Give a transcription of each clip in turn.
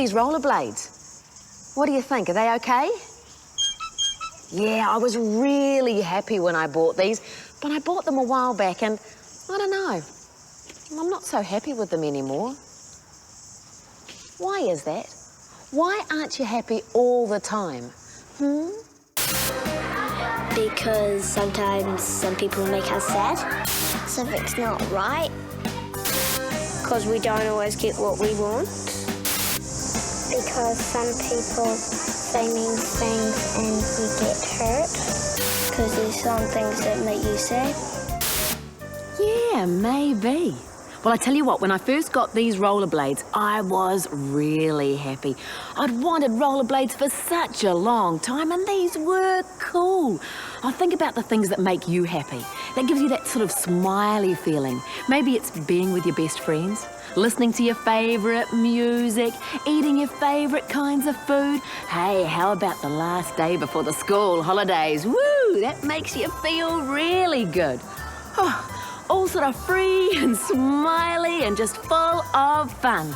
these rollerblades. What do you think? Are they okay? Yeah, I was really happy when I bought these, but I bought them a while back and I don't know. I'm not so happy with them anymore. Why is that? Why aren't you happy all the time? Because sometimes some people make us sad. Something's not right. Because we don't always get what we want. Because some people say mean things and you get hurt. Because there's some things that make you sad. Yeah, maybe. Well, I tell you what, when I first got these rollerblades, I was really happy. I'd wanted rollerblades for such a long time, and these were cool. I think about the things that make you happy. That gives you that sort of smiley feeling. Maybe it's being with your best friends, listening to your favourite music, eating your favourite kinds of food. Hey, how about the last day before the school holidays? Woo, that makes you feel really good. Oh, all sort of free and smiley and just full of fun.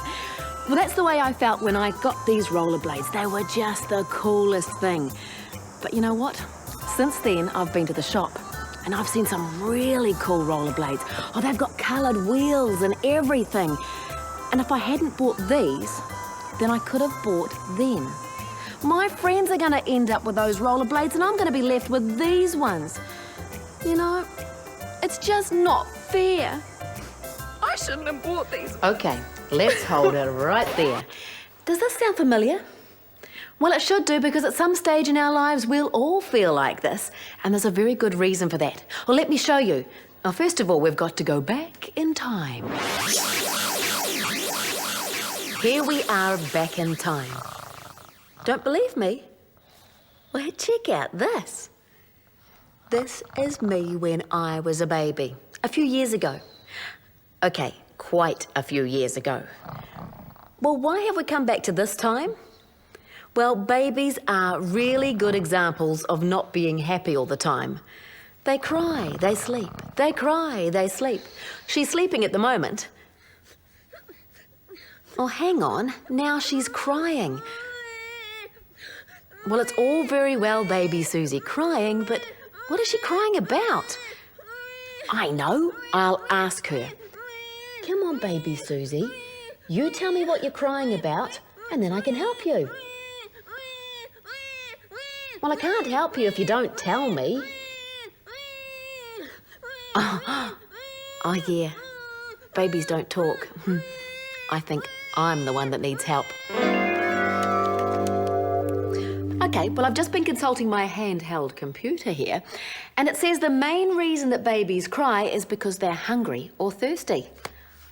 Well, that's the way I felt when I got these rollerblades. They were just the coolest thing. But you know what? Since then, I've been to the shop and I've seen some really cool rollerblades. Oh, they've got coloured wheels and everything. And if I hadn't bought these, then I could have bought them. My friends are going to end up with those rollerblades and I'm going to be left with these ones. You know, it's just not fair. I shouldn't have bought these. Okay, let's hold it right there. Does this sound familiar? Well, it should do, because at some stage in our lives we'll all feel like this, and there's a very good reason for that. Well, let me show you. Well, first of all, we've got to go back in time. Here we are back in time. Don't believe me? Well, check out this. This is me when I was a baby, a few years ago. Okay, quite a few years ago. Well, why have we come back to this time? Well, babies are really good examples of not being happy all the time. They cry, they sleep. They cry, they sleep. She's sleeping at the moment. Oh, hang on, now she's crying. Well, it's all very well baby Suzy crying, but what is she crying about? I know, I'll ask her. Come on, baby Suzy. You tell me what you're crying about, and then I can help you. Well, I can't help you if you don't tell me. Oh yeah, babies don't talk. I think I'm the one that needs help. Okay, well, I've just been consulting my handheld computer here, and it says the main reason that babies cry is because they're hungry or thirsty.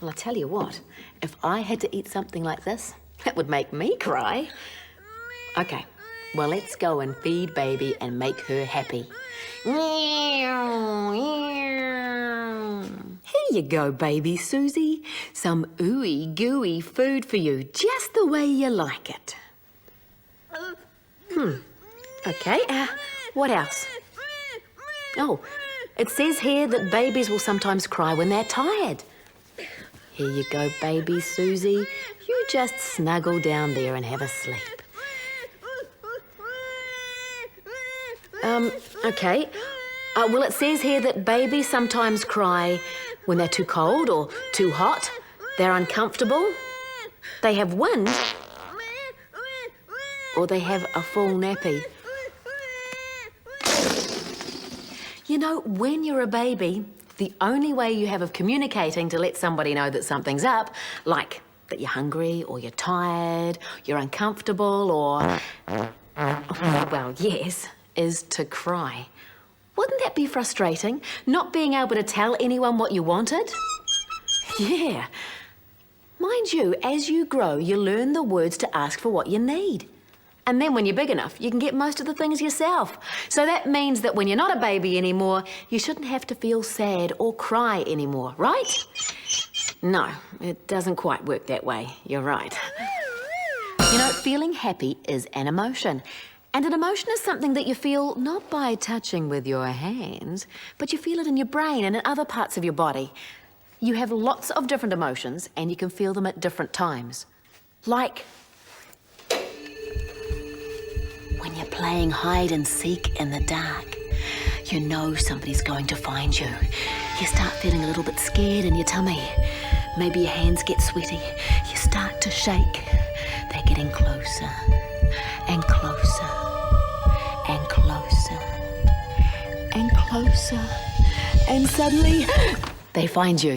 Well, I tell you what, if I had to eat something like this, that would make me cry. Okay, well, let's go and feed baby and make her happy. Here you go, baby Suzy. Some ooey gooey food for you, just the way you like it. Okay, what else? Oh, it says here that babies will sometimes cry when they're tired. Here you go, baby Suzy. You just snuggle down there and have a sleep. Okay. Well, it says here that babies sometimes cry when they're too cold or too hot. They're uncomfortable. They have wind. Or they have a full nappy. You know, when you're a baby, the only way you have of communicating to let somebody know that something's up, like that you're hungry or you're tired, you're uncomfortable or, well, yes, is to cry. Wouldn't that be frustrating, not being able to tell anyone what you wanted? Yeah. Mind you, as you grow, you learn the words to ask for what you need. And then when you're big enough, you can get most of the things yourself. So that means that when you're not a baby anymore, you shouldn't have to feel sad or cry anymore, right? No, it doesn't quite work that way. You're right. You know, feeling happy is an emotion. And an emotion is something that you feel not by touching with your hands, but you feel it in your brain and in other parts of your body. You have lots of different emotions and you can feel them at different times. Like you're playing hide and seek in the dark. You know somebody's going to find you. You start feeling a little bit scared in your tummy. Maybe your hands get sweaty. You start to shake. They're getting closer and closer and closer and closer. And suddenly, they find you.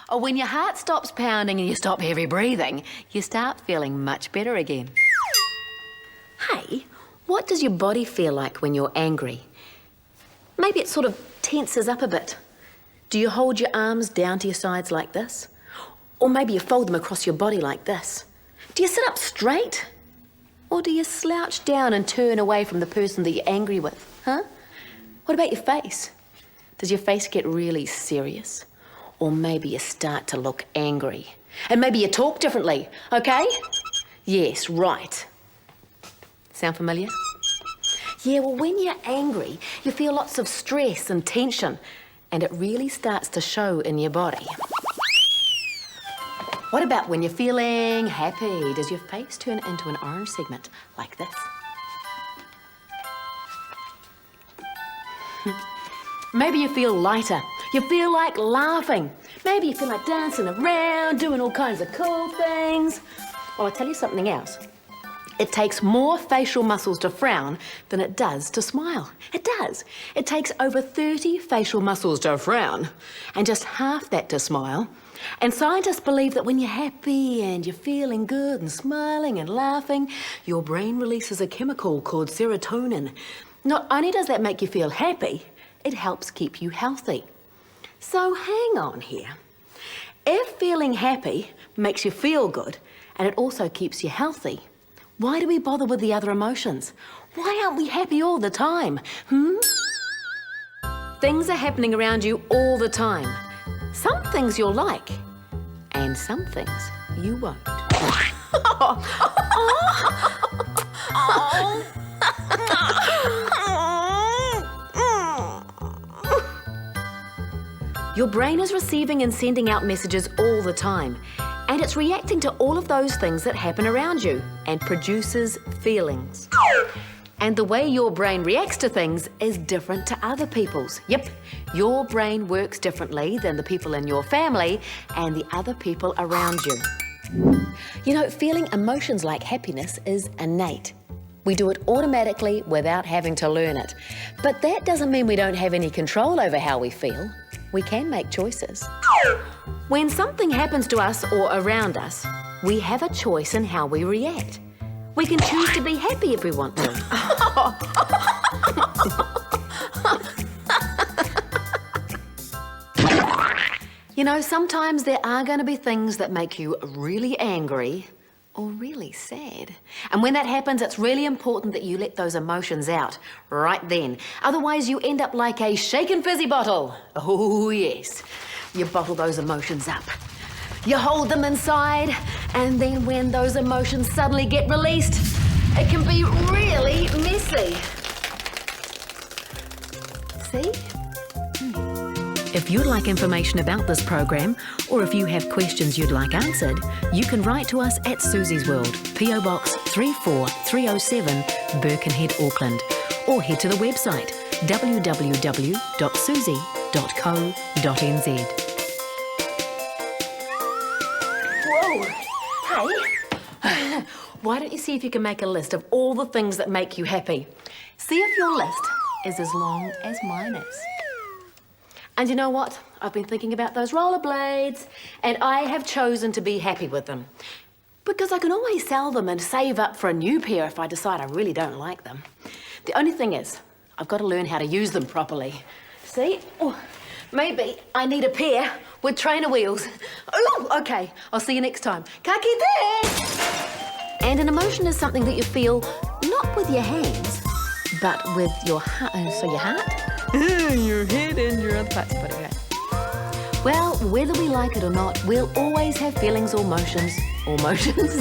Or when your heart stops pounding and you stop heavy breathing, you start feeling much better again. Hey, what does your body feel like when you're angry? Maybe it sort of tenses up a bit. Do you hold your arms down to your sides like this? Or maybe you fold them across your body like this. Do you sit up straight? Or do you slouch down and turn away from the person that you're angry with, huh? What about your face? Does your face get really serious? Or maybe you start to look angry. And maybe you talk differently, okay? Yes, right. Sound familiar? Yeah, well, when you're angry, you feel lots of stress and tension, and it really starts to show in your body. What about when you're feeling happy? Does your face turn into an orange segment like this? Maybe you feel lighter. You feel like laughing. Maybe you feel like dancing around, doing all kinds of cool things. Well, I'll tell you something else. It takes more facial muscles to frown than it does to smile. It does. It takes over 30 facial muscles to frown and just half that to smile. And scientists believe that when you're happy and you're feeling good and smiling and laughing, your brain releases a chemical called serotonin. Not only does that make you feel happy, it helps keep you healthy. So hang on here. If feeling happy makes you feel good and it also keeps you healthy, why do we bother with the other emotions? Why aren't we happy all the time? Things are happening around you all the time. Some things you'll like, and some things you won't. Your brain is receiving and sending out messages all the time, and it's reacting to all of those things that happen around you and produces feelings. And the way your brain reacts to things is different to other people's. Yep, your brain works differently than the people in your family and the other people around you. You know, feeling emotions like happiness is innate. We do it automatically without having to learn it. But that doesn't mean we don't have any control over how we feel. We can make choices. When something happens to us or around us, we have a choice in how we react. We can choose to be happy if we want to. You know, sometimes there are going to be things that make you really angry or really sad. And when that happens, it's really important that you let those emotions out right then. Otherwise, you end up like a shaken fizzy bottle. Oh, yes. You bottle those emotions up. You hold them inside, and then when those emotions suddenly get released, it can be really messy. See? If you'd like information about this program, or if you have questions you'd like answered, you can write to us at Suzy's World, PO Box 34307, Birkenhead, Auckland, or head to the website www.suzy.co.nz. Whoa! Hey! Why don't you see if you can make a list of all the things that make you happy? See if your list is as long as mine is. And you know what? I've been thinking about those rollerblades, and I have chosen to be happy with them. Because I can always sell them and save up for a new pair if I decide I really don't like them. The only thing is, I've got to learn how to use them properly. See? Oh, maybe I need a pair with trainer wheels. Oh, okay. I'll see you next time. Ka kite! And an emotion is something that you feel not with your hands, but with your heart. So your heart? Your head and your other parts. Okay. Well, whether we like it or not, we'll always have feelings or motions. Or motions?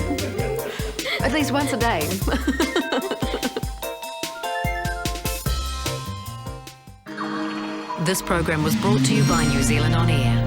At least once a day. This program was brought to you by New Zealand On Air.